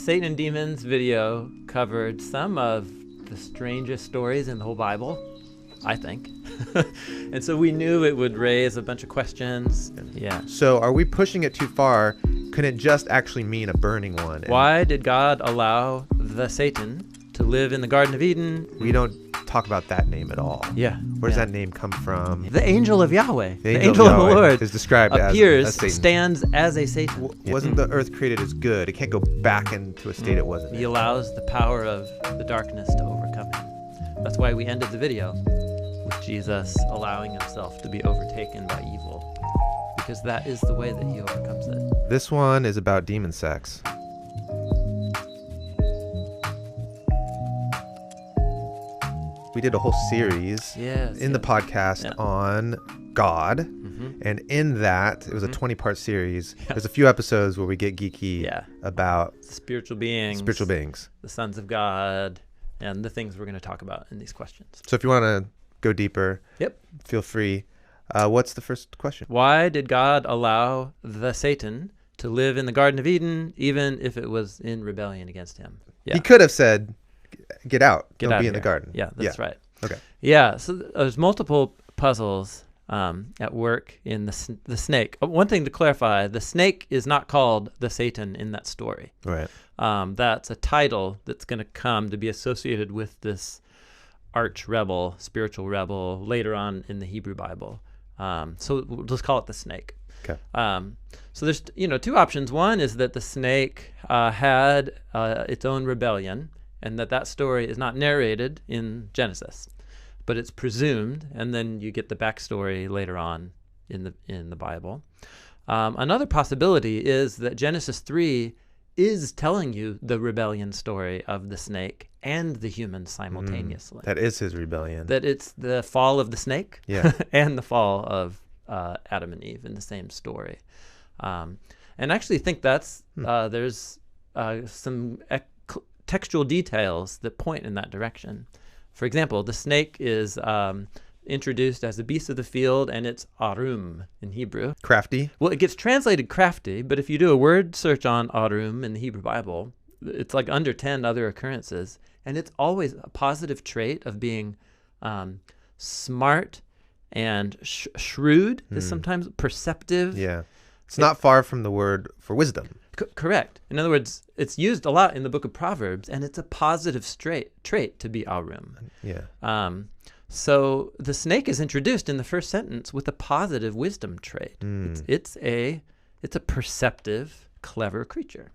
Satan and Demons video covered some of the strangest stories in the whole Bible, I think. And so we knew it would raise a bunch of questions. Yeah. So are we pushing it too far? Can it just actually mean a burning one? Why did God allow the Satan to live in the Garden of Eden? We don't talk about that name at all. Yeah. Where does that name come from? The angel of Yahweh. The angel of the Yahweh Lord is described appears, as Satan. stands as a Satan. Wasn't the earth created as good? It can't go back into a state it wasn't. He allows the power of the darkness to overcome him. That's why we ended the video with Jesus allowing himself to be overtaken by evil, because that is the way that he overcomes it. This one is about demon sex. We did a whole series in the podcast on God. And in that, it was a 20-part series. There's a few episodes where we get geeky about spiritual beings, the sons of God, and the things we're going to talk about in these questions. So if you want to go deeper, feel free. What's the first question? Why did God allow the Satan to live in the Garden of Eden, even if it was in rebellion against him? He could have said, get out. Don't be in the garden. Yeah, that's right. Okay. Yeah, so there's multiple puzzles at work in the snake. One thing to clarify, the snake is not called the Satan in that story. Right. That's a title that's going to come to be associated with this arch rebel, spiritual rebel, later on in the Hebrew Bible. So we'll just call it the snake. Okay. So there's two options. One is that the snake had its own rebellion, and that story is not narrated in Genesis, but it's presumed, and then you get the backstory later on in the Bible. Another possibility is that Genesis 3 is telling you the rebellion story of the snake and the humans simultaneously. That is his rebellion. That it's the fall of the snake and the fall of Adam and Eve in the same story. And I actually think that's there's some textual details that point in that direction. For example, the snake is introduced as a beast of the field, and it's arum in Hebrew. Crafty? Well, it gets translated crafty, but if you do a word search on arum in the Hebrew Bible, it's like under 10 other occurrences, and it's always a positive trait of being smart and shrewd, is sometimes perceptive. Yeah. It's not far from the word for wisdom. Correct. In other words, it's used a lot in the book of Proverbs, and it's a positive trait to be arum. Yeah. So the snake is introduced in the first sentence with a positive wisdom trait. It's a perceptive, clever creature.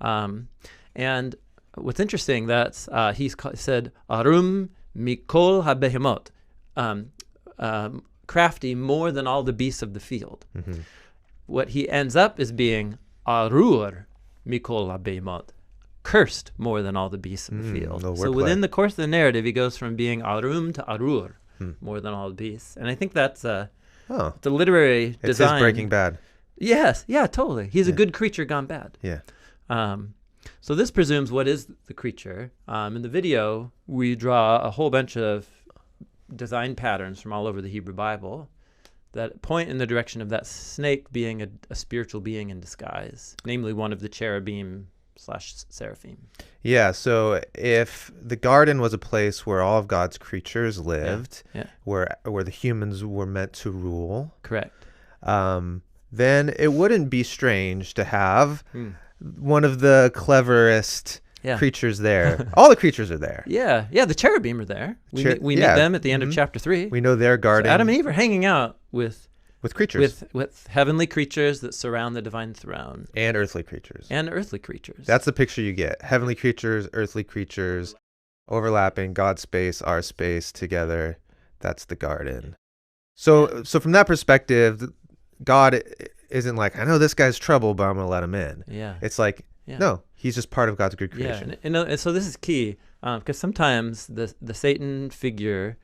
And what's interesting, that's he's said arum mikol habehemot, crafty more than all the beasts of the field. What he ends up is being arur mikol habehemot, cursed more than all the beasts of the field. So within the course of the narrative, he goes from being arum to arur, more than all the beasts. And I think that's it's a literary design. It's his Breaking Bad. Yes, yeah, totally. He's a good creature gone bad. Yeah. So this presumes what is the creature. In the video, we draw a whole bunch of design patterns from all over the Hebrew Bible that point in the direction of that snake being a spiritual being in disguise, namely one of the cherubim / seraphim. Yeah, so if the garden was a place where all of God's creatures lived, where the humans were meant to rule, correct, then it wouldn't be strange to have one of the cleverest creatures there. All the creatures are there. Yeah, the cherubim are there. We meet them at the end of chapter 3. We know their garden. So Adam and Eve are hanging out with creatures. With heavenly creatures that surround the divine throne. And earthly creatures. That's the picture you get. Heavenly creatures, earthly creatures, overlapping, God's space, our space together. That's the garden. So from that perspective, God isn't like, I know this guy's trouble, but I'm going to let him in. Yeah. It's like, no, he's just part of God's good creation. Yeah, and so this is key, because sometimes the Satan figure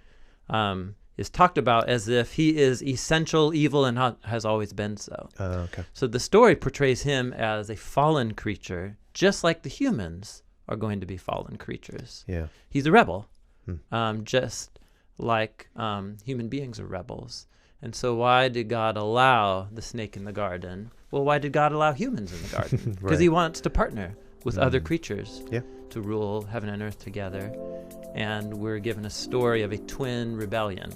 is talked about as if he is essential evil and has always been so. Okay. So the story portrays him as a fallen creature, just like the humans are going to be fallen creatures. Yeah. He's a rebel, just like human beings are rebels. And so why did God allow the snake in the garden? Well, why did God allow humans in the garden? Because he wants to partner with other creatures Yeah. to rule heaven and earth together. And we're given a story of a twin rebellion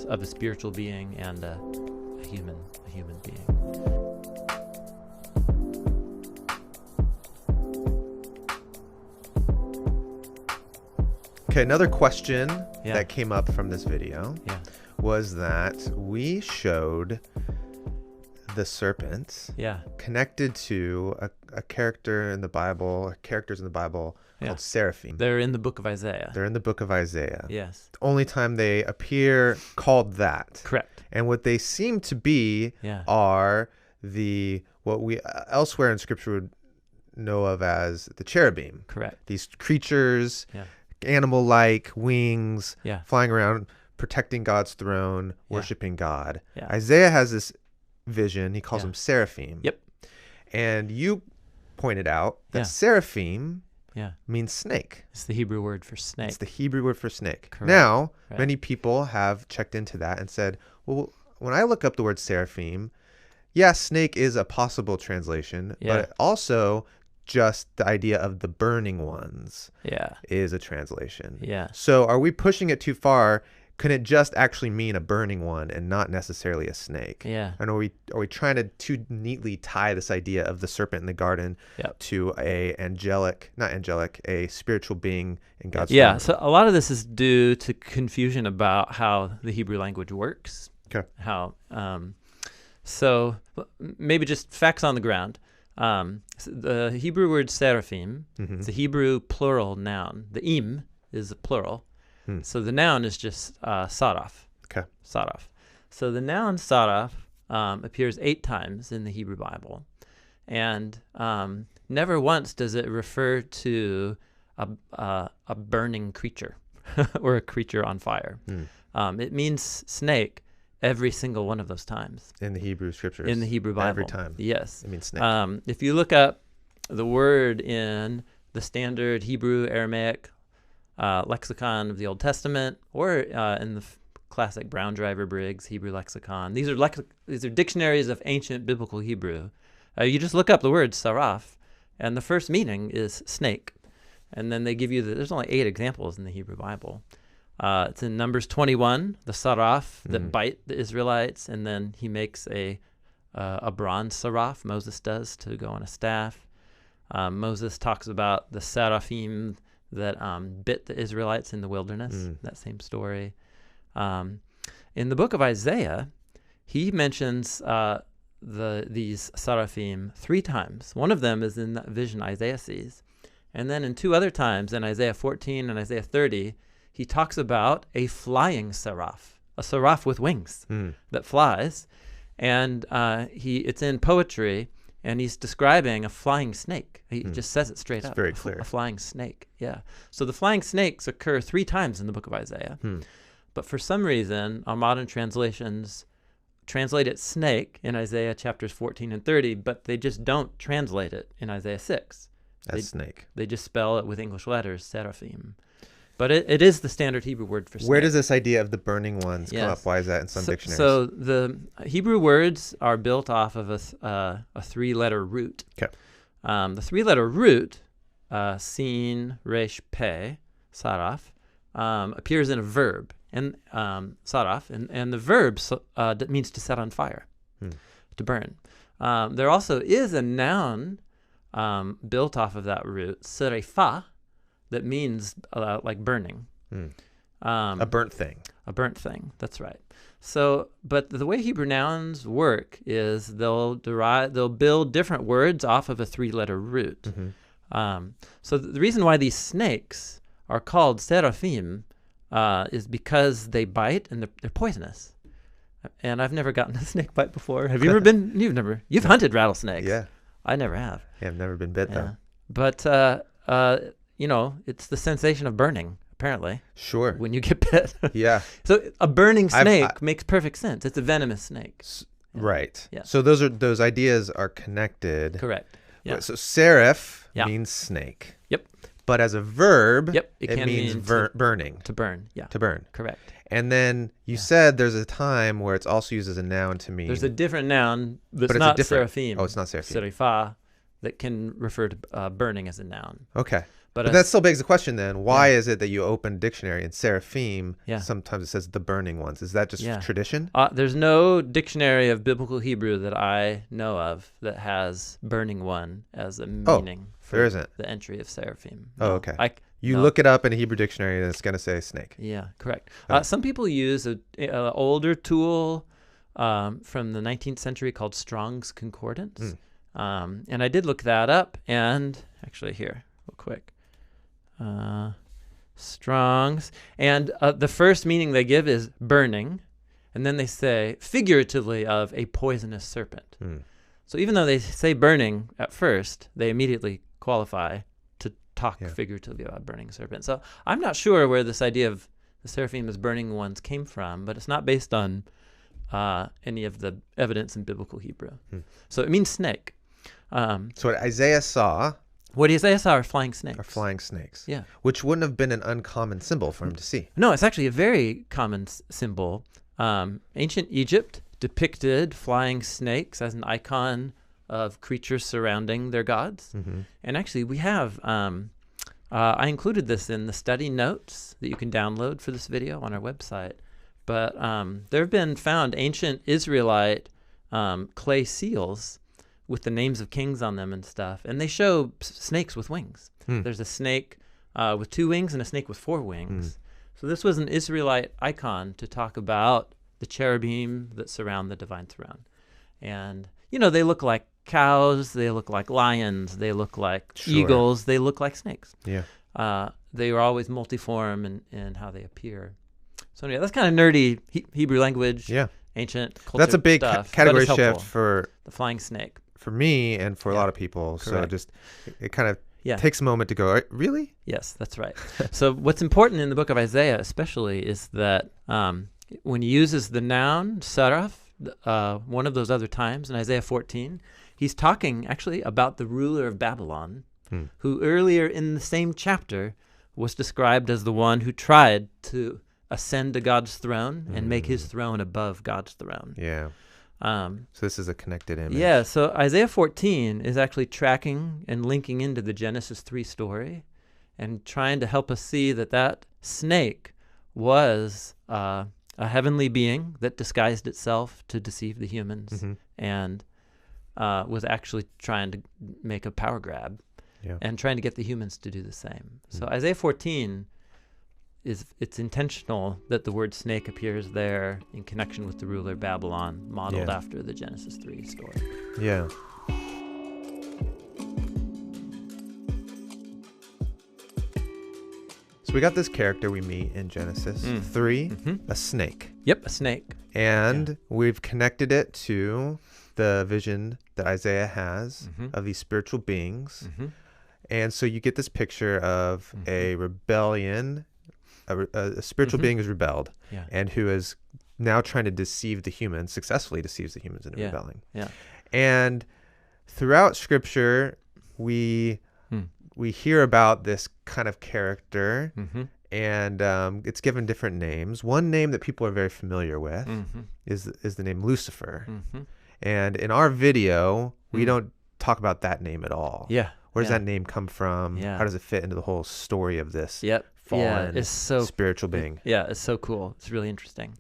of a spiritual being and a human being. Okay, another question that came up from this video was that we showed the serpent connected to a character in the Bible, or characters in the Bible called seraphim. They're in the book of Isaiah. They're in the book of Isaiah. Yes. The only time they appear called that. Correct. And what they seem to be are what we elsewhere in Scripture would know of as the cherubim. Correct. These creatures, animal-like, wings, flying around, protecting God's throne, worshiping God. Yeah. Isaiah has this vision. He calls them seraphim. Yep. And you pointed out that seraphim means snake. It's the Hebrew word for snake. It's the Hebrew word for snake. Correct. Now, many people have checked into that and said, well, when I look up the word seraphim, snake is a possible translation, but also just the idea of the burning ones is a translation. Yeah. So are we pushing it too far? Can it just actually mean a burning one and not necessarily a snake? Yeah. And are we trying to too neatly tie this idea of the serpent in the garden to a spiritual being in God's throne? Yeah. So a lot of this is due to confusion about how the Hebrew language works. Okay. So maybe just facts on the ground. The Hebrew word seraphim, it's a Hebrew plural noun. The im is a plural. So the noun is just saraf. Okay. Saraf. So the noun saraf appears 8 times in the Hebrew Bible. And never once does it refer to a burning creature or a creature on fire. It means snake every single one of those times. In the Hebrew scriptures. In the Hebrew Bible. Every time. Yes. It means snake. If you look up the word in the standard Hebrew, Aramaic lexicon of the Old Testament, or in the classic Brown Driver Briggs Hebrew lexicon, these are dictionaries of ancient biblical Hebrew. You just look up the word saraf, and the first meaning is snake. And then they give you there's only 8 examples in the Hebrew Bible. It's in Numbers 21, the saraf that bite the Israelites, and then he makes a bronze saraf, Moses does, to go on a staff. Moses talks about the seraphim that bit the Israelites in the wilderness, that same story. In the book of Isaiah, he mentions these seraphim 3 times. One of them is in that vision Isaiah sees. And then in 2 other times, in Isaiah 14 and Isaiah 30, he talks about a flying seraph, a seraph with wings that flies. And it's in poetry, and he's describing a flying snake. He just says it straight up. Very clear. A flying snake, yeah. So the flying snakes occur 3 times in the book of Isaiah. But for some reason, our modern translations translate it snake in Isaiah chapters 14 and 30, but they just don't translate it in Isaiah 6. As snake. They just spell it with English letters, seraphim. But it is the standard Hebrew word for snake. Where does this idea of the burning ones come up? Why is that in some dictionaries? So the Hebrew words are built off of a 3-letter root. Okay. The 3-letter root, sin, resh, pe, saraf, appears in a verb, and saraf, and the verb means to set on fire, to burn. There also is a noun built off of that root, serapha, that means like burning. A burnt thing. A burnt thing, that's right. So, but the way Hebrew nouns work is they'll build different words off of a 3-letter root. So the reason why these snakes are called seraphim is because they bite and they're poisonous. And I've never gotten a snake bite before. Have you ever been? You've hunted rattlesnakes. Yeah. I never have. Yeah, I've never been bit though. But it's the sensation of burning, apparently. Sure. When you get bit. Yeah. So a burning snake makes perfect sense. It's a venomous snake. Right. Yeah. So those ideas are connected. Correct. Yeah. So seraph means snake. Yep. But as a verb, it means burning. To burn. Yeah. To burn. Correct. And then you said there's a time where it's also used as a noun to mean. There's a different noun that's not seraphim. Oh, it's not seraphim. Serapha. that can refer to burning as a noun. Okay. But But that still begs the question then, why is it that you open dictionary and seraphim, Yeah. sometimes it says the burning ones? Is that just Yeah. tradition? There's no dictionary of biblical Hebrew that I know of that has burning one as a meaning for there isn't. the entry of seraphim. Oh, No. okay. You No. look it up in a Hebrew dictionary and it's going to say snake. Yeah, correct. Okay. Some people use an older tool from the 19th century called Strong's Concordance. And I did look that up, and actually here, real quick. Strong's. And the first meaning they give is burning, and then they say figuratively of a poisonous serpent. So even though they say burning at first, they immediately qualify to talk figuratively about burning serpent. So I'm not sure where this idea of the seraphim as burning ones came from, but it's not based on any of the evidence in biblical Hebrew. So it means snake. So what Isaiah saw What Isaiah saw are flying snakes. are flying snakes. Yeah. Which wouldn't have been an uncommon symbol for him to see. No, it's actually a very common symbol. Ancient Egypt depicted flying snakes as an icon of creatures surrounding their gods. And actually, we have, I included this in the study notes that you can download for this video on our website. But there have been found ancient Israelite clay seals with the names of kings on them and stuff. And they show snakes with wings. There's a snake with 2 wings and a snake with 4 wings. So this was an Israelite icon to talk about the cherubim that surround the divine throne. And, you know, they look like cows, they look like lions, they look like eagles, they look like snakes. Yeah. They are always multiform in how they appear. So anyway, that's kind of nerdy Hebrew language, ancient culture. That's a big stuff, category but it's shift helpful. for The flying snake. for me and for a lot of people. So Correct. just it kind of Yeah. takes a moment to go, really? Yes, that's right. So what's important in the book of Isaiah especially is that when he uses the noun seraph, one of those other times in Isaiah 14, he's talking actually about the ruler of Babylon, who earlier in the same chapter was described as the one who tried to ascend to God's throne and make his throne above God's throne. Yeah. So this is a connected image. Yeah, so Isaiah 14 is actually tracking and linking into the Genesis 3 story and trying to help us see that that snake was a heavenly being that disguised itself to deceive the humans and was actually trying to make a power grab and trying to get the humans to do the same. So Isaiah 14 it's intentional that the word snake appears there in connection with the ruler Babylon, modeled after the Genesis 3 story. Yeah. So we got this character we meet in Genesis 3, a snake. Yep, a snake. And we've connected it to the vision that Isaiah has of these spiritual beings. And so you get this picture of a rebellion. A spiritual being who's rebelled and who is now trying to deceive the humans, successfully deceives the humans into rebelling. And throughout Scripture, we hear about this kind of character, and it's given different names. One name that people are very familiar with is the name Lucifer. And in our video, we don't talk about that name at all. Where does that name come from? How does it fit into the whole story of this fallen it's so spiritual being? It's so cool. It's really interesting.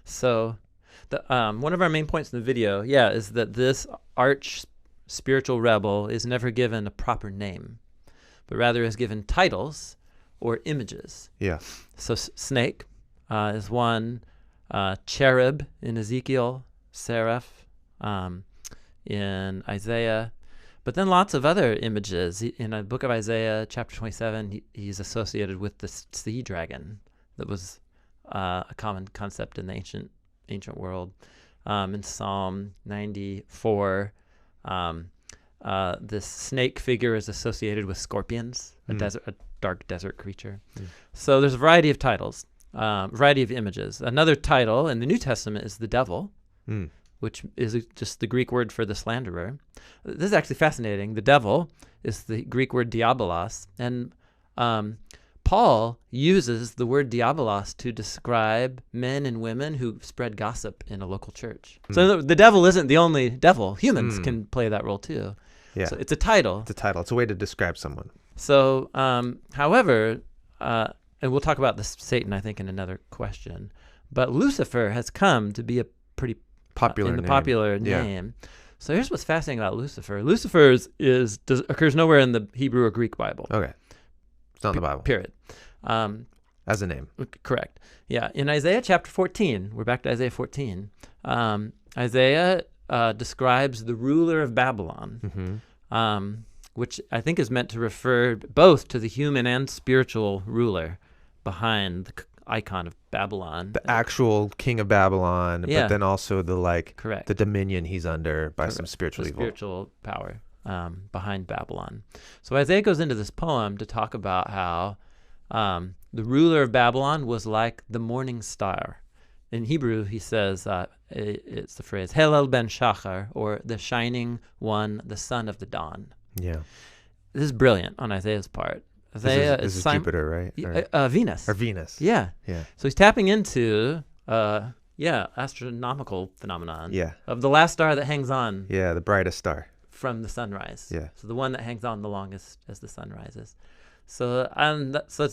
So the one of our main points in the video, is that this arch spiritual rebel is never given a proper name, but rather is given titles or images. So snake is one, cherub in Ezekiel, seraph in Isaiah. But then lots of other images. In the book of Isaiah, chapter 27, he's associated with the sea dragon that was a common concept in the ancient world. In Psalm 94, this snake figure is associated with scorpions, a dark desert creature. So there's a variety of titles, variety of images. Another title in the New Testament is the devil, which is just the Greek word for the slanderer. This is actually fascinating. The devil is the Greek word diabolos, and Paul uses the word diabolos to describe men and women who spread gossip in a local church. So the devil isn't the only devil. Humans can play that role too. Yeah. So it's a title. It's a title. It's a way to describe someone. So, however, and we'll talk about this Satan, I think, in another question. But Lucifer has come to be a pretty Popular in the name. popular Yeah. name. So here's what's fascinating about Lucifer. Lucifer occurs nowhere in the Hebrew or Greek Bible. Okay. It's not in the Bible. Period. As a name. Correct. Yeah. In Isaiah chapter 14, we're back to Isaiah 14. Isaiah describes the ruler of Babylon, which I think is meant to refer both to the human and spiritual ruler behind the icon of Babylon. The actual king of Babylon, Yeah. but then also the Correct. the dominion he's under by some Correct. spiritual The evil. spiritual power behind Babylon. So Isaiah goes into this poem to talk about how the ruler of Babylon was like the morning star. In Hebrew, he says, it's the phrase, Helel ben Shachar, or the shining one, the son of the dawn. Yeah. This is brilliant on Isaiah's part. Isaiah This is Jupiter, right? Venus. Or Venus. Yeah. Yeah. So he's tapping into, astronomical phenomenon Yeah. of the last star that hangs on Yeah, the brightest star. from the sunrise. Yeah. So the one that hangs on the longest as the sun rises. So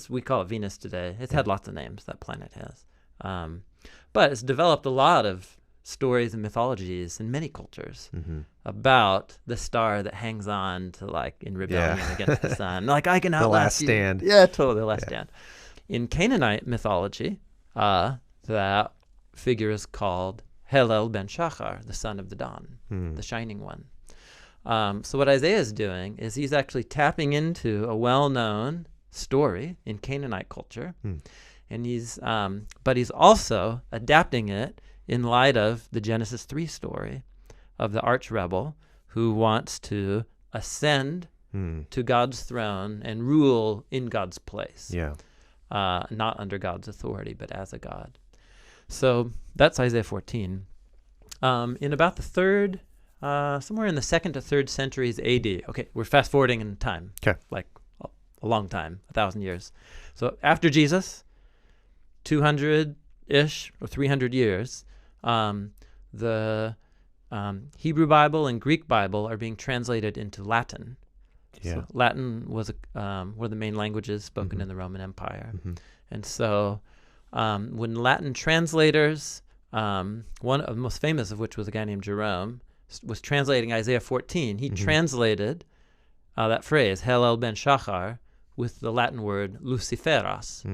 we call it Venus today. It's had lots of names, that planet has. But it's developed a lot of stories and mythologies in many cultures about the star that hangs on to in rebellion against the sun. I can outlast The last you. stand. Yeah, totally, the last stand. In Canaanite mythology, that figure is called Helel ben Shachar, the son of the dawn, the shining one. So what Isaiah is doing is he's actually tapping into a well-known story in Canaanite culture, and but he's also adapting it in light of the Genesis 3 story of the arch rebel who wants to ascend to God's throne and rule in God's place. Yeah. Not under God's authority, but as a God. So that's Isaiah 14. In about the third, somewhere in the 2nd to 3rd centuries AD. Okay, we're fast forwarding in time. Okay. A long time, 1,000 years. So after Jesus, 200-ish or 300 years, the Hebrew Bible and Greek Bible are being translated into Latin. Yeah. So Latin was were the main languages spoken in the Roman Empire. And so when Latin translators, one of the most famous of which was a guy named Jerome, was translating Isaiah 14, he translated that phrase, Helel ben Shachar, with the Latin word Luciferas,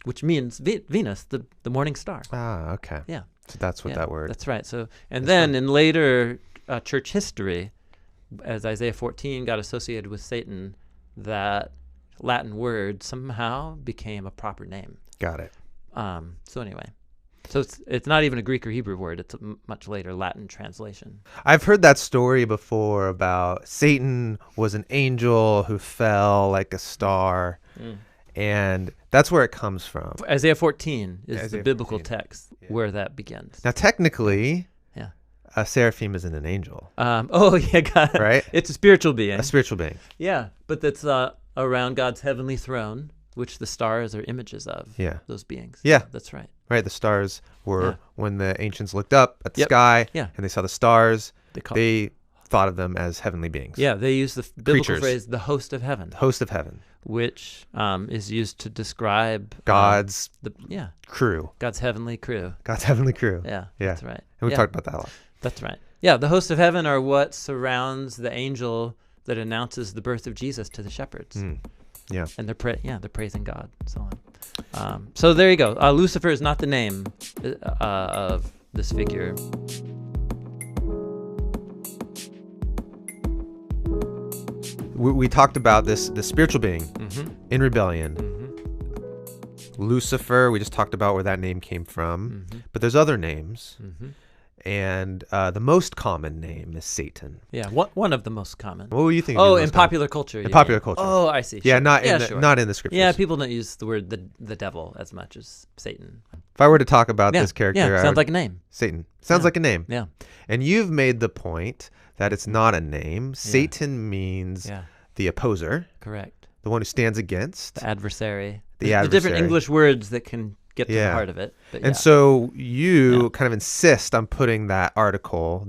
which means Venus, the morning star. Ah, okay. Yeah. So that's what that word. That's right. So, then in later church history, as Isaiah 14 got associated with Satan, that Latin word somehow became a proper name. Got it. So anyway, so it's not even a Greek or Hebrew word. It's a much later Latin translation. I've heard that story before about Satan was an angel who fell like a star. And that's where it comes from. Isaiah 14 is Isaiah the biblical 14. text where that begins. Now, technically, Yeah. a seraphim isn't an angel, God. right? It's a spiritual being. A spiritual being. Yeah, but that's around God's heavenly throne, which the stars are images of. Yeah. Those beings. Yeah. That's right. Right? The stars were, when the ancients looked up at the Yep. sky Yeah. and they saw the stars, They they thought of them as heavenly beings. Yeah, they use the biblical Creatures. phrase, the host of heaven, The host of heaven. which is used to describe God's crew. God's heavenly crew. God's heavenly crew. Yeah, Yeah. that's right. And we Yeah. talked about that a lot. That's right. Yeah, the host of heaven are what surrounds the angel that announces the birth of Jesus to the shepherds. Yeah. And they're praising God and so on. So there you go. Lucifer is not the name of this figure. We talked about this spiritual being in rebellion. Lucifer, we just talked about where that name came from. But there's other names. And the most common name is Satan. Yeah, one of the most common. What were you thinking? Oh, in popular culture. In popular culture. Oh, I see. Yeah, Sure. not sure. not in the scriptures. Yeah, people don't use the word the devil as much as Satan. If I were to talk about this character, I sounds would- like a name. Satan. Sounds like a name. Yeah. And you've made the point that it's not a name. Satan means the opposer, Correct. the one who stands against. The adversary. The different adversary. English words that can get to the heart of it. But And so you kind of insist on putting that article,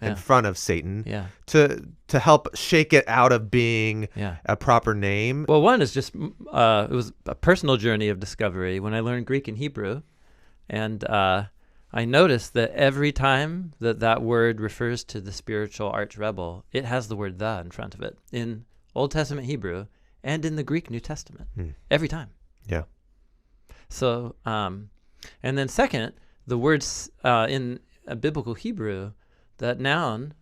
in front of Satan to help shake it out of being a proper name. Well, one is just, it was a personal journey of discovery when I learned Greek and Hebrew. And I noticed that every time that word refers to the spiritual arch rebel, it has the word "the" in front of it in Old Testament Hebrew and in the Greek New Testament. Every time. Yeah. So, and then second, the words in biblical Hebrew, that noun,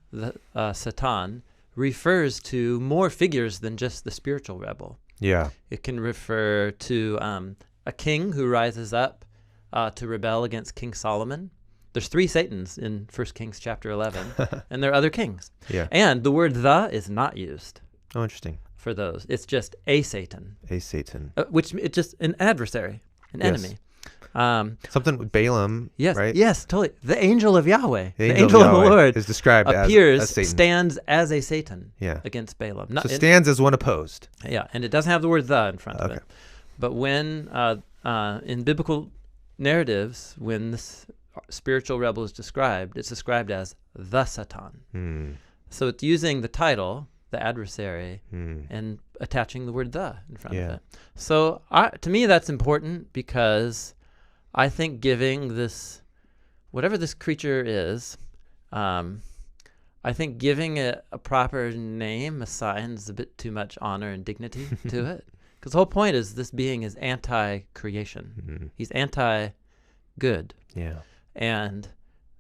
Satan, refers to more figures than just the spiritual rebel. Yeah. It can refer to a king who rises up to rebel against King Solomon. There's 3 Satans in 1 Kings chapter 11, and there are other kings. Yeah. And the word "the" is not used. Oh, interesting. For those. It's just a Satan. A Satan. Which it's just an adversary, an enemy. Something with Balaam, yes, right? Yes, totally. The angel of Yahweh, the angel of the Lord, is described appears, as Satan. Stands as a Satan against Balaam. So stands as one opposed. Yeah, and it doesn't have the word "the" in front of it. But when, in biblical narratives, when this spiritual rebel is described, it's described as the Satan. So it's using the title, the adversary, and attaching the word "the" in front of it. So to me, that's important because I think giving this, whatever this creature is, I think giving it a proper name assigns a bit too much honor and dignity to it. Because the whole point is this being is anti-creation. He's anti-good. Yeah. And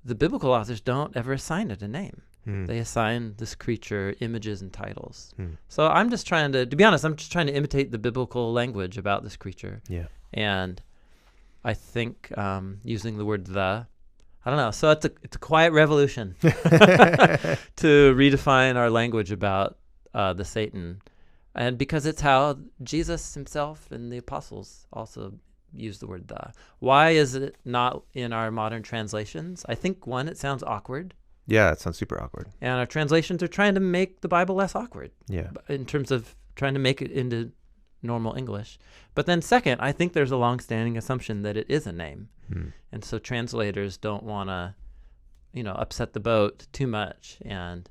the biblical authors don't ever assign it a name. They assign this creature images and titles. So I'm just trying to be honest, I'm just trying to imitate the biblical language about this creature. Yeah. And I think using the word "the," I don't know. So it's a quiet revolution to redefine our language about the Satan. And because it's how Jesus himself and the apostles also use the word "the." Why is it not in our modern translations? I think, one, it sounds awkward. Yeah, it sounds super awkward. And our translations are trying to make the Bible less awkward. Yeah. In terms of trying to make it into normal English. But then second, I think there's a long-standing assumption that it is a name. And so translators don't want to, upset the boat too much and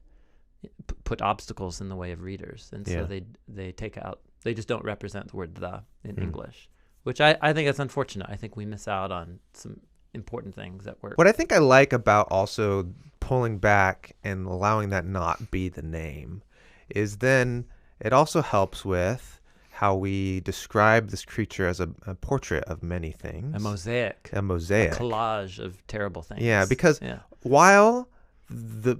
put obstacles in the way of readers. And so they just don't represent the word "the" in English, which I think that's unfortunate. I think we miss out on some important things at work. What I think I like about also pulling back and allowing that not be the name is then it also helps with how we describe this creature as a portrait of many things. A mosaic. A mosaic. A collage of terrible things. Yeah, because while the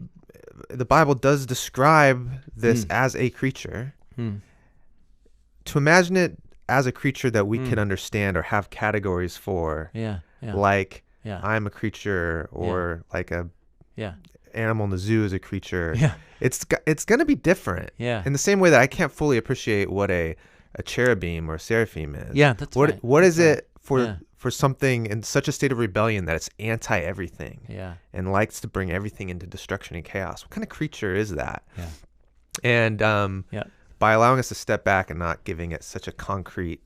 Bible does describe this as a creature, to imagine it as a creature that we can understand or have categories for, like I'm a creature or like a animal in the zoo is a creature, it's going to be different. In the same way that I can't fully appreciate what a cherubim or seraphim is. Yeah, that's right. What is it for something in such a state of rebellion that it's anti-everything and likes to bring everything into destruction and chaos? What kind of creature is that? And by allowing us to step back and not giving it such a concrete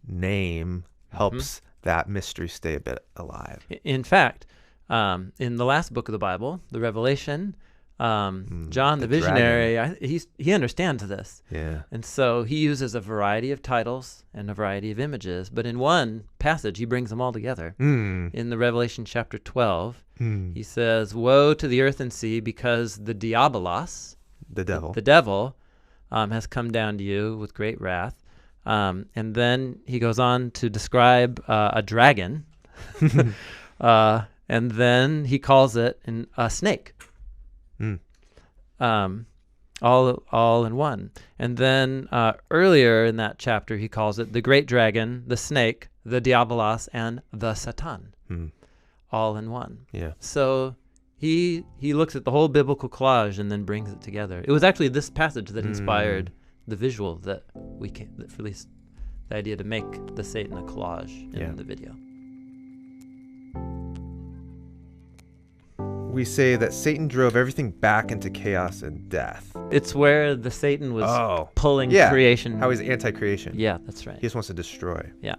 name helps that mystery stay a bit alive. In fact, in the last book of the Bible, the Revelation, John the visionary, he understands this. And so he uses a variety of titles and a variety of images, but in one passage he brings them all together. In the Revelation chapter 12, he says, "Woe to the earth and sea, because the diabolos," the devil, has come down to you with great wrath. And then he goes on to describe a dragon, and then he calls it a snake. All in one. And then earlier in that chapter, he calls it the great dragon, the snake, the diabolos, and the Satan, all in one. So he looks at the whole biblical collage and then brings it together. It was actually this passage that inspired the visual that released the idea to make the Satan a collage in the video. We say that Satan drove everything back into chaos and death. It's where the Satan was pulling creation. How he's anti-creation. Yeah, that's right. He just wants to destroy. Yeah.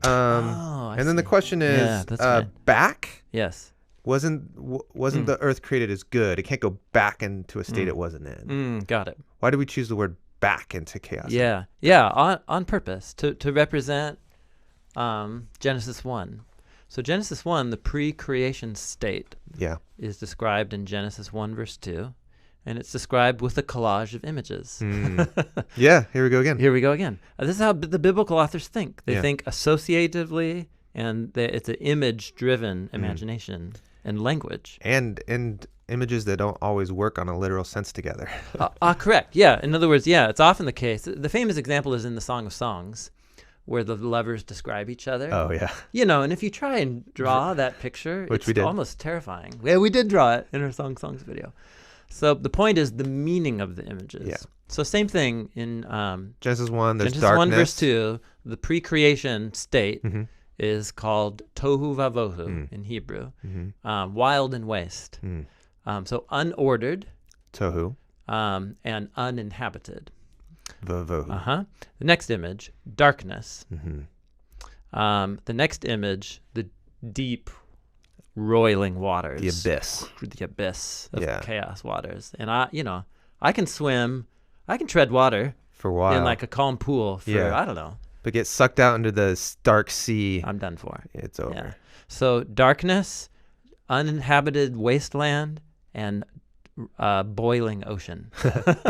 I And then the see. question is, Yeah, that's right. back? Yes. Wasn't the earth created as good? It can't go back into a state it wasn't in. Got it. Why do we choose the word back into chaos? Yeah, on purpose to represent Genesis 1. So Genesis 1, the pre-creation state, Yeah. is described in Genesis 1 verse 2, and it's described with a collage of images. Yeah, here we go again. Here we go again. This is how the biblical authors think. They Yeah. think associatively, and it's an image-driven imagination and language. And images that don't always work on a literal sense together. Correct. Yeah. In other words, it's often the case. The famous example is in the Song of Songs, where the lovers describe each other. Oh, yeah. And if you try and draw that picture, Which it's we did. almost terrifying. Yeah, we did draw it in our Song of Songs video. So the point is the meaning of the images. Yeah. So same thing in Genesis 1, there's Genesis darkness. 1 verse 2, the pre-creation state is called tohu vavohu in Hebrew, wild and waste. So unordered Tohu. and uninhabited. Vavohu. The next image, darkness. The next image, the deep, roiling waters. The abyss. The abyss of Yeah. chaos waters. And I can swim, I can tread water For a while. in like a calm pool for, Yeah. I don't know, But get sucked out into the dark sea. I'm done for. It's over. Yeah. So darkness, uninhabited wasteland, and boiling ocean.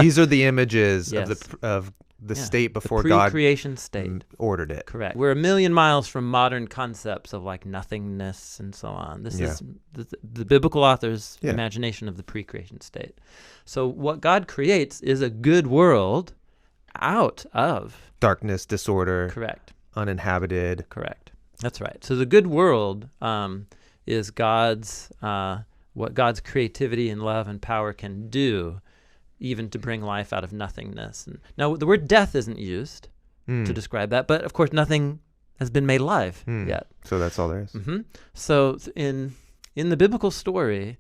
These are the images Yes. of the Yeah. state before the God pre-creation state. ordered it. Correct. We're a million miles from modern concepts of like nothingness and so on. This Yeah. is the biblical author's Yeah. imagination of the pre-creation state. So what God creates is a good world out of. Darkness, disorder, Correct. uninhabited. Correct. That's right. So the good world is God's what God's creativity and love and power can do, even to bring life out of nothingness. And now the word death isn't used to describe that, but of course nothing has been made alive yet. So that's all there is. So in the biblical story,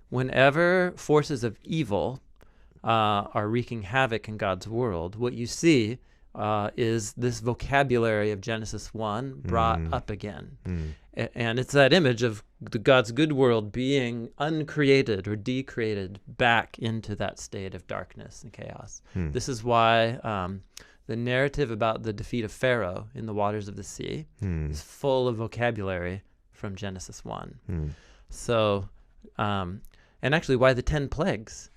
whenever forces of evil are wreaking havoc in God's world, what you see is this vocabulary of Genesis 1 brought up again. And it's that image of God's good world being uncreated or decreated back into that state of darkness and chaos. This is why the narrative about the defeat of Pharaoh in the waters of the sea is full of vocabulary from Genesis 1. So, and actually why the 10 plagues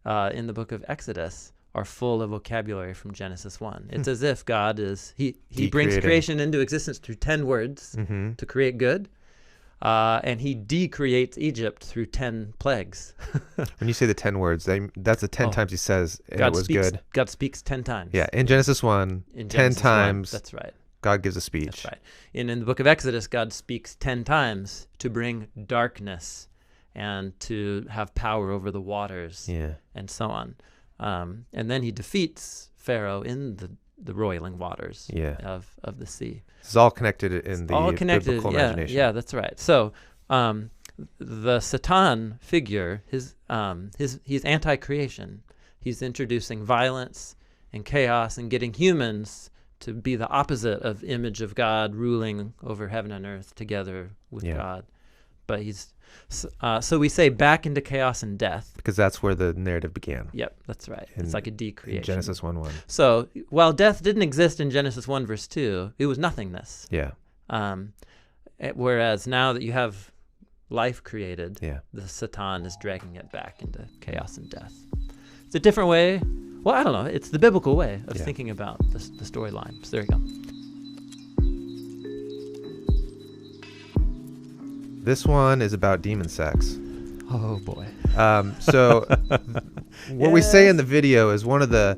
in the book of Exodus are full of vocabulary from Genesis 1. It's as if God he brings Decreating. creation into existence through 10 words to create good, and he decreates Egypt through 10 plagues. When you say the 10 words, that's the 10 times he says it was good. God speaks 10 times. Yeah, in Genesis 1, In 10 Genesis 1, times that's right. God gives a speech. That's right. And in the book of Exodus, God speaks 10 times to bring darkness and to have power over the waters Yeah. and so on. And then he defeats Pharaoh in the roiling waters of the sea. It's all connected in the All connected, biblical yeah, imagination. yeah, that's right. So the Satan figure, he's anti-creation. He's introducing violence and chaos and getting humans to be the opposite of image of God ruling over heaven and earth together with God. But so we say back into chaos and death. Because that's where the narrative began. Yep, that's right. It's like a decreation. Genesis 1:1. So while death didn't exist in Genesis 1 verse 2, it was nothingness. Yeah. Whereas now that you have life created, Yeah. the Satan is dragging it back into chaos and death. It's a different way. Well, I don't know. It's the biblical way of thinking about the storyline. So there you go. This one is about demon sex. Oh boy. So what we say in the video is one of the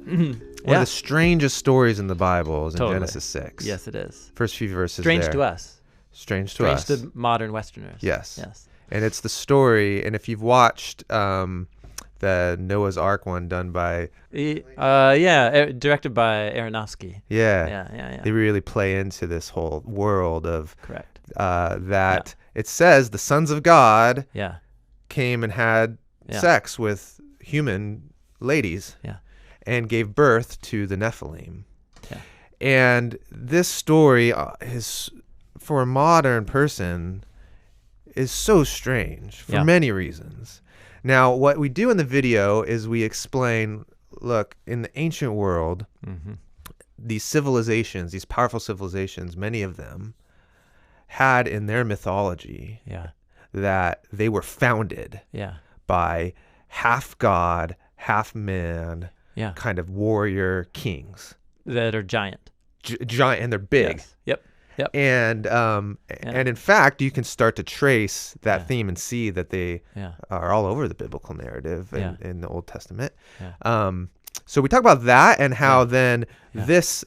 one of the strangest stories in the Bible is in Totally. Genesis 6. Yes, it is. First few verses Strange there. to us. Strange to us. Strange to modern Westerners. Yes. Yes. And it's the story, and if you've watched the Noah's Ark one done by Directed by Aronofsky. Yeah. they really play into this whole world of Correct. that it says the sons of God Yeah. came and had sex with human ladies Yeah. and gave birth to the Nephilim. Yeah. And this story is, for a modern person, is so strange for many reasons. Now, what we do in the video is we explain, look, in the ancient world, these civilizations, these powerful civilizations, many of them had in their mythology that they were founded by half god, half man, kind of warrior kings that are giant. Giant, and they're big. Yep. And in fact, you can start to trace that theme and see that they are all over the biblical narrative in the Old Testament. So we talk about that and how then this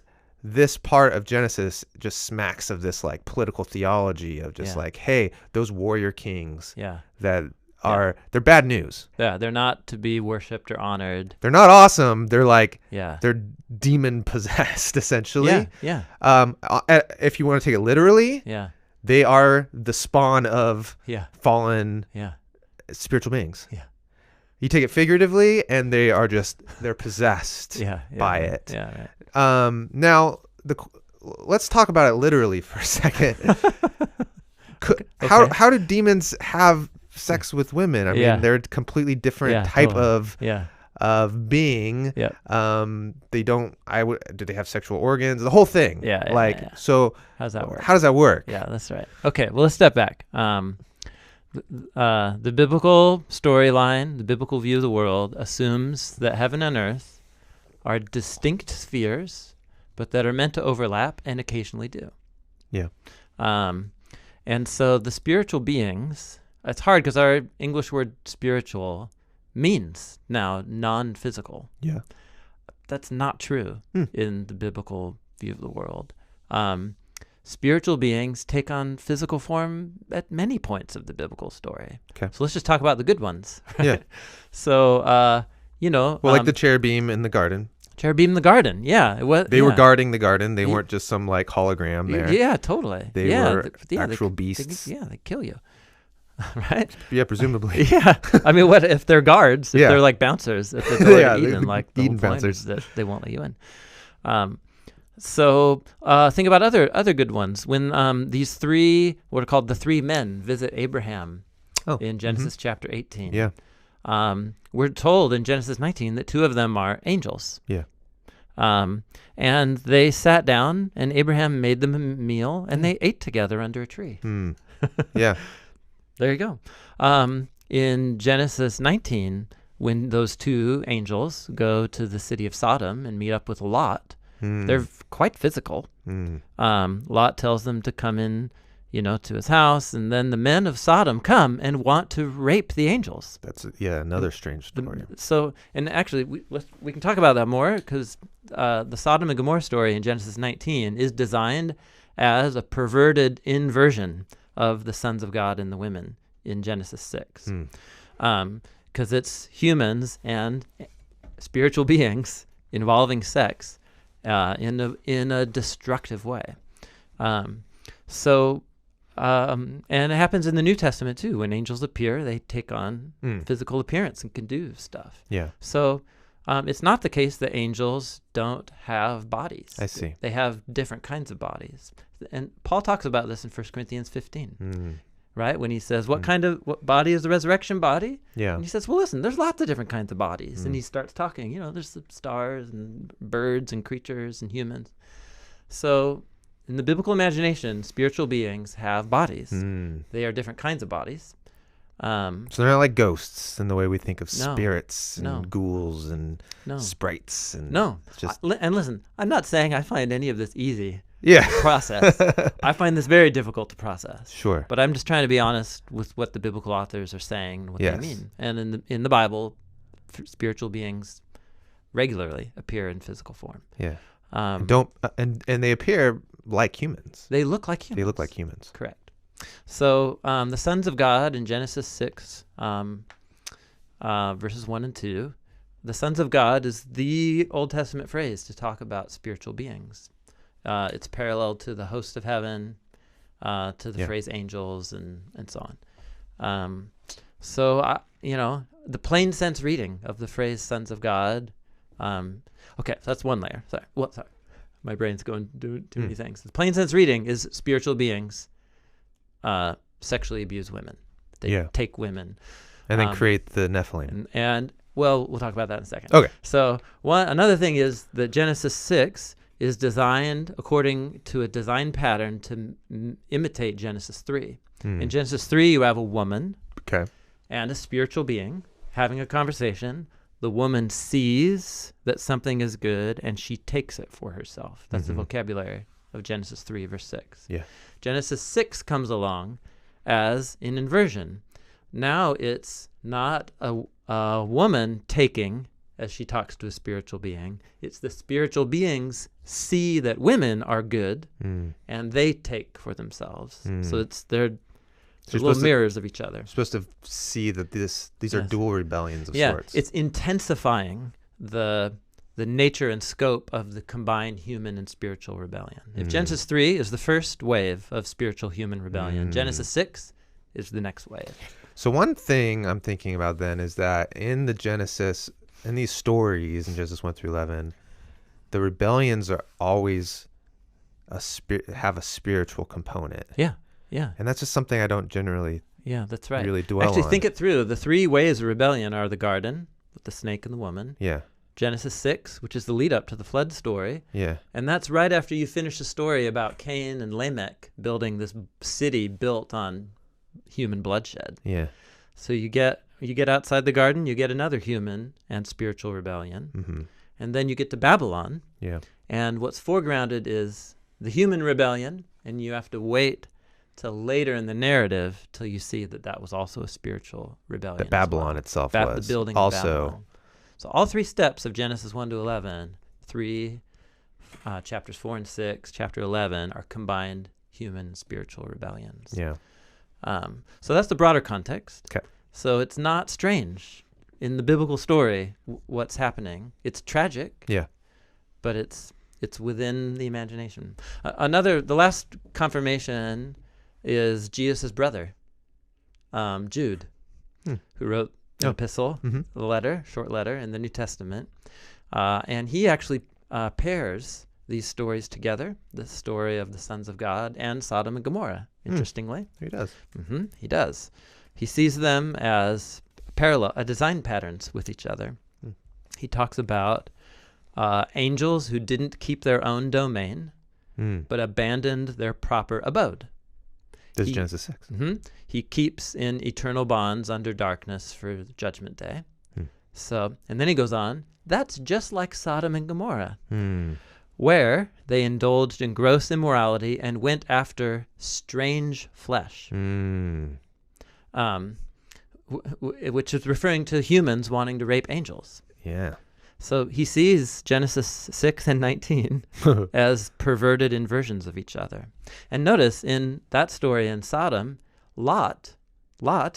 part of Genesis just smacks of this like political theology of just like, hey, those warrior kings that they're bad news. Yeah, they're not to be worshipped or honored. They're not awesome. They're like, they're demon possessed, essentially. If you want to take it literally, they are the spawn of fallen spiritual beings. You take it figuratively, and they're possessed by it. Now, let's talk about it literally for a second. How do demons have sex with women? I mean, they're a completely different type of being. They don't. Do they have sexual organs? The whole thing. So how does that work? How does that work? Yeah, that's right. Okay, well, let's step back. The biblical storyline, the biblical view of the world, assumes that heaven and earth are distinct spheres, but that are meant to overlap and occasionally do. And so the spiritual beings. It's hard because our English word spiritual means now non-physical. That's not true in the biblical view of the world. Spiritual beings take on physical form at many points of the biblical story. So let's just talk about the good ones. Right? So, like the cherubim in the garden. Cherubim in the garden, They were guarding the garden. They weren't just some like hologram there. Yeah, totally. They were actual beasts. They kill you. Right? Yeah, presumably. I mean, what if they're guards? If they're like bouncers, if they're going to Eden, like the Eden whole point bouncers. is that they won't let you in. So think about other good ones. When these three, what are called the three men, visit Abraham in Genesis chapter 18. We're told in Genesis 19 that two of them are angels. And they sat down, and Abraham made them a meal, and they ate together under a tree. There you go. In Genesis 19, when those two angels go to the city of Sodom and meet up with Lot, they're quite physical. Lot tells them to come in, to his house, and then the men of Sodom come and want to rape the angels. That's another strange story. And actually, we can talk about that more because the Sodom and Gomorrah story in Genesis 19 is designed as a perverted inversion of the sons of God and the women in Genesis 6. Because it's humans and spiritual beings involving sex in a destructive way. And it happens in the New Testament too. When angels appear, they take on physical appearance and can do stuff. So it's not the case that angels don't have bodies. I see. They have different kinds of bodies. And Paul talks about this in 1 Corinthians 15, right? When he says, what body is the resurrection body? And he says, well, listen, there's lots of different kinds of bodies. And he starts talking, there's the stars and birds and creatures and humans. So in the biblical imagination, spiritual beings have bodies. They are different kinds of bodies. So they're not like ghosts in the way we think of spirits and ghouls and sprites. And and listen, I'm not saying I find any of this easy to process. I find this very difficult to process. Sure. But I'm just trying to be honest with what the biblical authors are saying and what they mean. And in the Bible, spiritual beings regularly appear in physical form. And they appear like humans. They look like humans. They look like humans. Correct. So the sons of God in Genesis 6, verses 1 and 2, the sons of God is the Old Testament phrase to talk about spiritual beings. It's parallel to the host of heaven, to the phrase angels, and so on. The plain sense reading of the phrase sons of God. Okay, so that's one layer. Sorry. My brain's going to do too many things. The plain sense reading is spiritual beings sexually abuse women. They take women. And then create the Nephilim. And well, we'll talk about that in a second. Okay. So another thing is that Genesis 6 is designed according to a design pattern to imitate Genesis 3. In Genesis 3, you have a woman and a spiritual being having a conversation. The woman sees that something is good, and she takes it for herself. That's the vocabulary of Genesis 3, verse 6. Yeah. Genesis 6 comes along as an inversion. Now it's not a woman taking as she talks to a spiritual being. It's the spiritual beings see that women are good, and they take for themselves. So they're little mirrors of each other. You're supposed to see that these are dual rebellions of sorts. It's intensifying the nature and scope of the combined human and spiritual rebellion. If Genesis 3 is the first wave of spiritual human rebellion, Genesis 6 is the next wave. So one thing I'm thinking about then is that in these stories in Genesis 1 through 11, the rebellions are always have a spiritual component. Yeah. And that's just something I don't generally that's right. really dwell Actually, on. think it through. The three ways of rebellion are the garden with the snake and the woman. Yeah. Genesis 6, which is the lead up to the flood story. Yeah. And that's right after you finish the story about Cain and Lamech building this city built on human bloodshed. Yeah. So you get outside the garden, you get another human and spiritual rebellion. And then you get to Babylon. Yeah. And what's foregrounded is the human rebellion, and you have to wait till later in the narrative till you see that was also a spiritual rebellion. That Babylon itself was the building also. Of Babylon. So all three steps of Genesis 1 to 11, chapters 4 and 6, chapter 11, are combined human and spiritual rebellions. Yeah. So that's the broader context. Okay. So it's not strange in the biblical story what's happening. It's tragic. Yeah. But it's within the imagination. The last confirmation is Jesus' brother, Jude, who wrote an epistle, short letter in the New Testament. And he actually pairs these stories together, the story of the sons of God and Sodom and Gomorrah, interestingly. He does. He does. He sees them as design patterns with each other. He talks about angels who didn't keep their own domain, but abandoned their proper abode. This is Genesis 6. He keeps in eternal bonds under darkness for the judgment day. So, and then he goes on, that's just like Sodom and Gomorrah, where they indulged in gross immorality and went after strange flesh, which is referring to humans wanting to rape angels. Yeah. So he sees Genesis 6 and 19 as perverted inversions of each other. And notice in that story in Sodom, Lot goes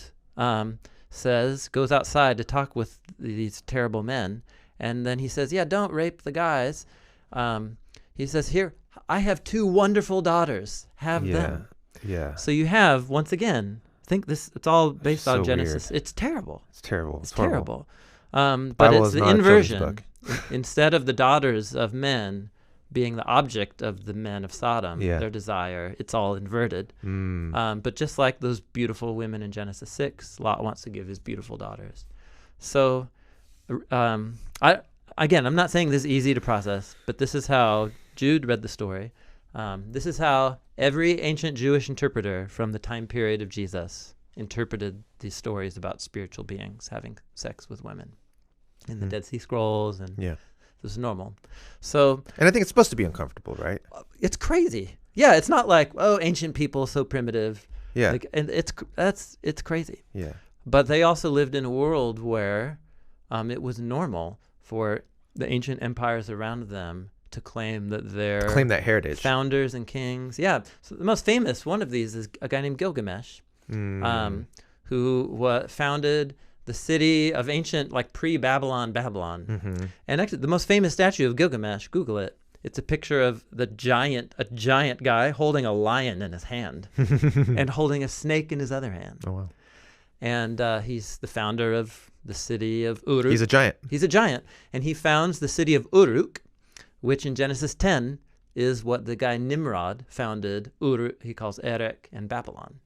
outside to talk with these terrible men. And then he says, don't rape the guys. He says, here, I have two wonderful daughters. Have them. Yeah. So you have, once again, it's all based on Genesis. Weird. It's terrible. It's terrible. It's terrible. But Bible it's is the not a children's inversion. book. Instead of the daughters of men being the object of the men of Sodom, their desire, it's all inverted. But just like those beautiful women in Genesis 6, Lot wants to give his beautiful daughters. So, I'm not saying this is easy to process, but this is how Jude read the story. This is how every ancient Jewish interpreter from the time period of Jesus interpreted these stories about spiritual beings having sex with women in the Dead Sea Scrolls, and this is normal. So, and I think it's supposed to be uncomfortable, right? It's crazy. Yeah, it's not like, ancient people so primitive. Yeah, and it's crazy. Yeah, but they also lived in a world where it was normal for the ancient empires around them to claim that they're that heritage, founders and kings. Yeah, so the most famous one of these is a guy named Gilgamesh. Who founded the city of ancient, like pre-Babylon, Babylon. And actually, the most famous statue of Gilgamesh, Google it. It's a picture of a giant guy holding a lion in his hand and holding a snake in his other hand. Oh, wow. And he's the founder of the city of Uruk. He's a giant. And he founds the city of Uruk, which in Genesis 10 is what the guy Nimrod founded, he calls Erech and Babylon.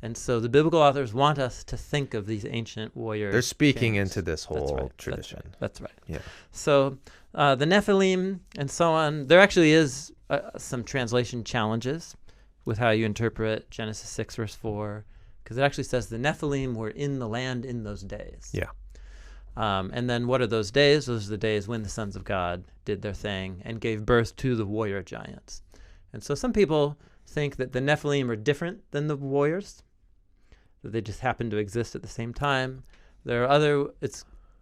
And so the biblical authors want us to think of these ancient warrior They're speaking kings. into this whole That's right, tradition. That's right. Yeah. So the Nephilim and so on, there actually is some translation challenges with how you interpret Genesis 6 verse 4, because it actually says the Nephilim were in the land in those days. Yeah. And then what are those days? Those are the days when the sons of God did their thing and gave birth to the warrior giants. And so some people think that the Nephilim are different than the warriors, that they just happen to exist at the same time. There are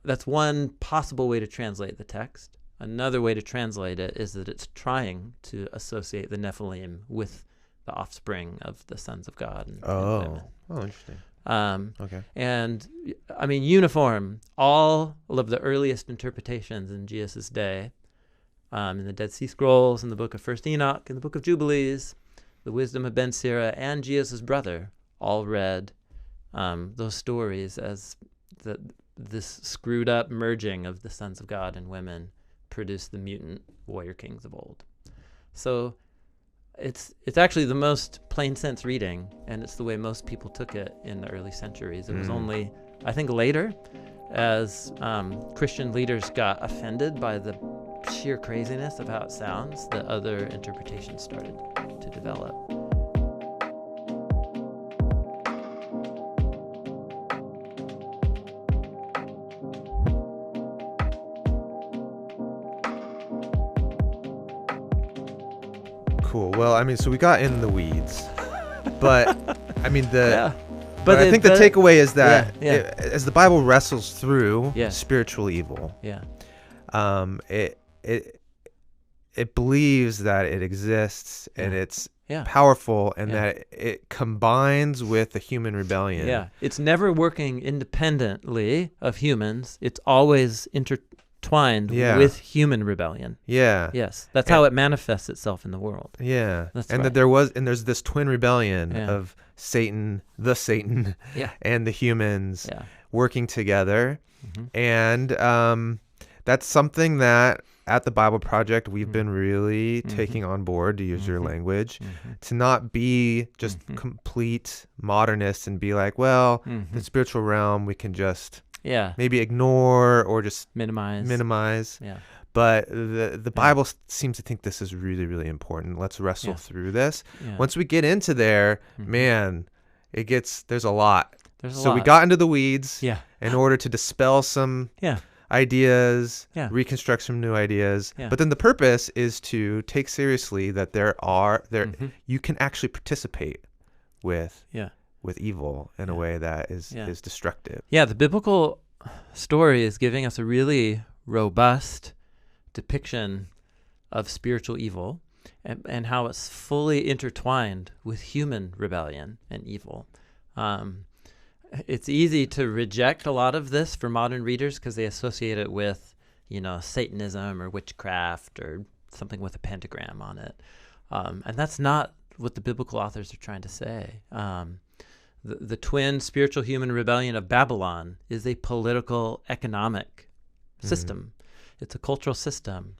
that's one possible way to translate the text. Another way to translate it is that it's trying to associate the Nephilim with the offspring of the sons of God and women. Oh, interesting. Okay. And I mean, uniform, all of the earliest interpretations in Jesus' day, in the Dead Sea Scrolls, in the book of First Enoch, in the book of Jubilees, the Wisdom of Ben Sira, and Jesus' brother all read those stories as this screwed up merging of the sons of God and women produced the mutant warrior kings of old. So it's actually the most plain sense reading, and it's the way most people took it in the early centuries. It was only, I think, later, as Christian leaders got offended by the sheer craziness of how it sounds, that other interpretations started to develop. Cool. Well, I mean, so we got in the weeds, but I mean, Yeah. But I think the takeaway is that Yeah. as the Bible wrestles through Yeah. spiritual evil, Yeah. it believes that it exists and it's Yeah. powerful, and Yeah. that it combines with the human rebellion. Yeah. It's never working independently of humans. It's always intertwined Yeah. with human rebellion. Yeah. Yes. That's how it manifests itself in the world. Yeah. That's and right. that there's this twin rebellion Yeah. of Satan, Yeah. and the humans Yeah. working together. Mhm. And that's something that at the Bible Project we've been really taking on board, to use your language, to not be just complete modernists and be like, well, the spiritual realm we can just maybe ignore or just minimize. Yeah. But the Bible seems to think this is really, really important. Let's wrestle through this. Yeah. Once we get into there, man, there's a lot. There's a So lot. we got into the weeds Yeah. in order to dispel some Yeah. ideas, Yeah. reconstruct some new ideas. Yeah. But then the purpose is to take seriously that you can actually participate with evil in a way that is destructive. Yeah, the biblical story is giving us a really robust depiction of spiritual evil and how it's fully intertwined with human rebellion and evil. It's easy to reject a lot of this for modern readers because they associate it with, Satanism or witchcraft or something with a pentagram on it. And that's not what the biblical authors are trying to say. The twin spiritual human rebellion of Babylon is a political economic system. It's a cultural system.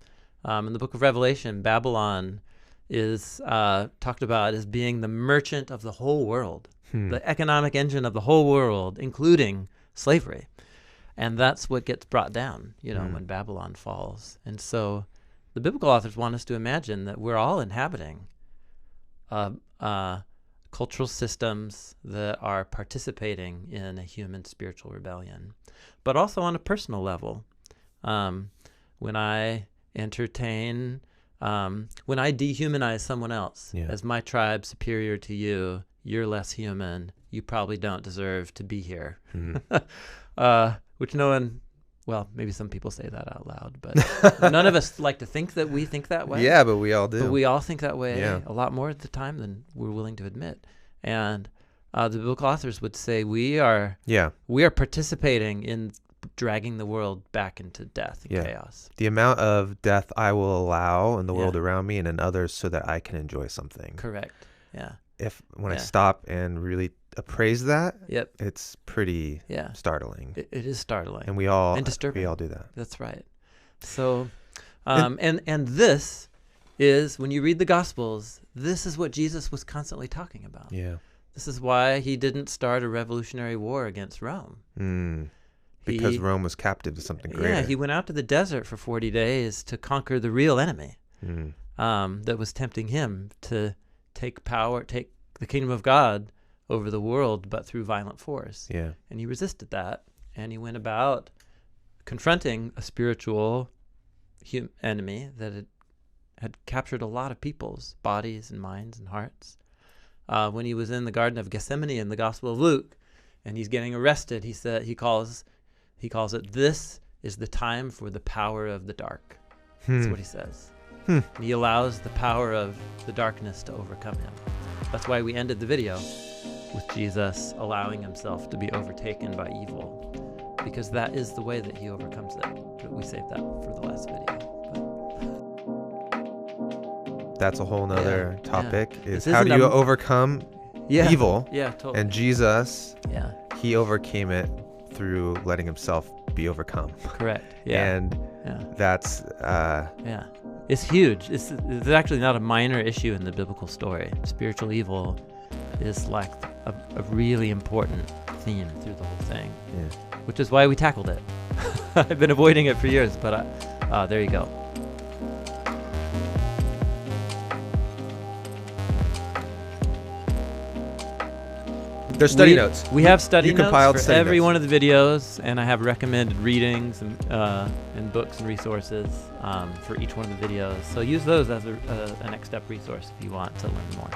In the book of Revelation, Babylon is talked about as being the merchant of the whole world, the economic engine of the whole world, including slavery. And that's what gets brought down, when Babylon falls. And so the biblical authors want us to imagine that we're all inhabiting cultural systems that are participating in a human spiritual rebellion, but also on a personal level. When I entertain, when I dehumanize someone else as my tribe superior to you, you're less human, you probably don't deserve to be here. Which no one, well, maybe some people say that out loud, but none of us like to think that we think that way. Yeah, but we all do. But we all think that way a lot more at the time than we're willing to admit. And the biblical authors would say we are participating in dragging the world back into death and chaos. The amount of death I will allow in the world around me and in others so that I can enjoy something. Correct. Yeah. When I stop and really appraise that, Yep. it's pretty startling. It is startling. And we all disturbing. We all do that. That's right. So, and this is when you read the Gospels, this is what Jesus was constantly talking about. Yeah. This is why he didn't start a revolutionary war against Rome. Because Rome was captive to something greater. Yeah, he went out to the desert for 40 days to conquer the real enemy that was tempting him to take the kingdom of God over the world, but through violent force. Yeah. And he resisted that, and he went about confronting a spiritual enemy that had captured a lot of people's bodies and minds and hearts. When he was in the Garden of Gethsemane in the Gospel of Luke, and he's getting arrested, he calls it, "This is the time for the power of the dark." That's what he says. And he allows the power of the darkness to overcome him. That's why we ended the video with Jesus allowing himself to be overtaken by evil, because that is the way that he overcomes it. But we saved that for the last video. That's a whole nother topic. Is This how do isn't you a- overcome evil? Yeah, totally. And Jesus, Yeah, he overcame it through letting himself be overcome. correct. Yeah, And yeah, that's yeah. It's huge. It's actually not a minor issue in the biblical story. Spiritual evil is like a really important theme through the whole thing, which is why we tackled it. I've been avoiding it for years, but there you go. there's study notes. We have study You compiled notes for study every notes. one of the videos, and I have recommended readings and books and resources for each one of the videos. So use those as a next step resource if you want to learn more.